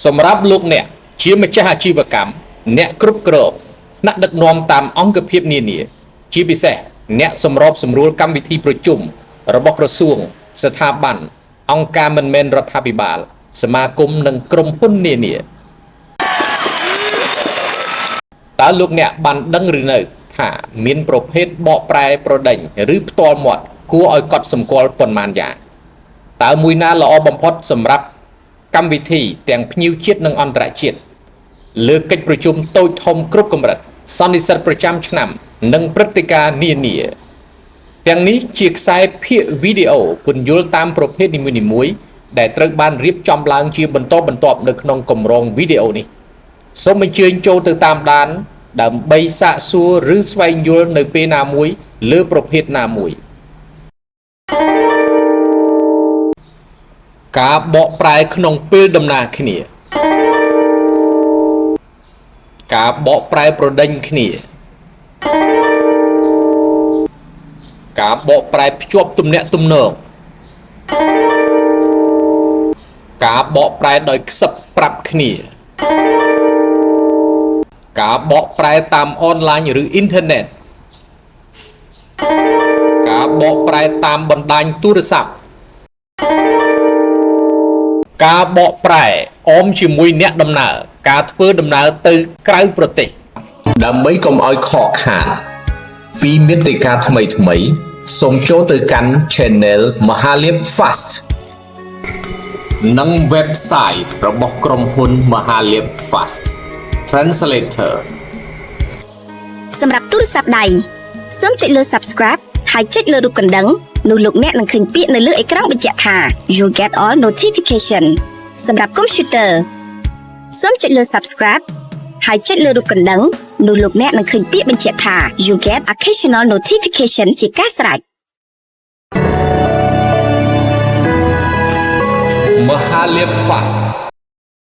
សម្រាប់លោកអ្នកជាម្ចាស់អាជីវកម្មអ្នកគ្រប់គ្រងអ្នកដឹកនាំតាមអង្គភាពនានាជាពិសេសអ្នកសម្របសម្រួលកម្មវិធីប្រជុំរបស់ក្រសួងស្ថាប័នអង្គការមិនមែនរដ្ឋាភិបាលសមាគមនិងក្រុមហ៊ុននានាតើលោកអ្នកបានដឹងឬនៅថាមានប្រភេទបកប្រែប្រដេញឬផ្ទាល់មាត់គួរឲ្យកត់សម្គាល់ប៉ុន្មានយ៉ាងតើមួយណាល្អបំផុតសម្រាប់កម្មវិធីទាំងភ្ញៀវជាតិនិងអន្តរជាតិលើកិច្ចប្រជុំតូចធំគ្រប់កម្រិតសន្និសីទប្រចាំឆ្នាំនិងព្រឹត្តិការណ៍នានាទាំងនេះជាខ្សែភាគវីដេអូពន្យល់តាមប្រភេទនីមួយៗដែលត្រូវបានរៀបចំឡើងជាបន្តបន្ទាប់នៅក្នុងកម្រងវីដេអូនេះសូមអញ្ជើញចូលទៅតាមដានដើម្បីសាកសួរឬស្វែងយល់នៅពេលណាមួយលើប្រភេទណាមួយការបកប្រែក្នុងពេលដំណើរគ្នាការបកប្រែប្រដេញគ្នាការបកប្រែភ្ជាប់ទំនាក់ទំនងការបកប្រែដោយខ្សឹបប្រាប់គ្នាការបកប្រែតាមអនឡាញឬអ៊ីនធឺណិតការបកប្រែតាមបណ្ដាញទូរស័ព្ទការបកប្រែអមជាមួយអ្នកដំណើរការធ្វើដំណើរទៅក្រៅប្រទេសដើម្បីកុំឲ្យខកខានពីមាតិកាថ្មីសូមចូលទៅកាន់ Channel មហាលាភ Fast និង Website របស់ក្រុមហ៊ុនមហាលាភ Fast Translator សម្រាប់ទូរស័ព្ទដៃសូមចុចលើ Subscribe ហើយចុចលើរូបកណ្ដឹងនោះលោកអ្នកនឹងឃើញពាក្យនៅលើអេក្រង់បញ្ជាក់ថា You get all notification សម្រាប់ Computer សូមចុចលើ Subscribe ហើយចុចលើរូបកណ្ដឹងនោះលោកអ្នកនឹងឃើញពាក្យបញ្ជាក់ថា You get occasional notification ជាការស្រេចមហាលាភ Fast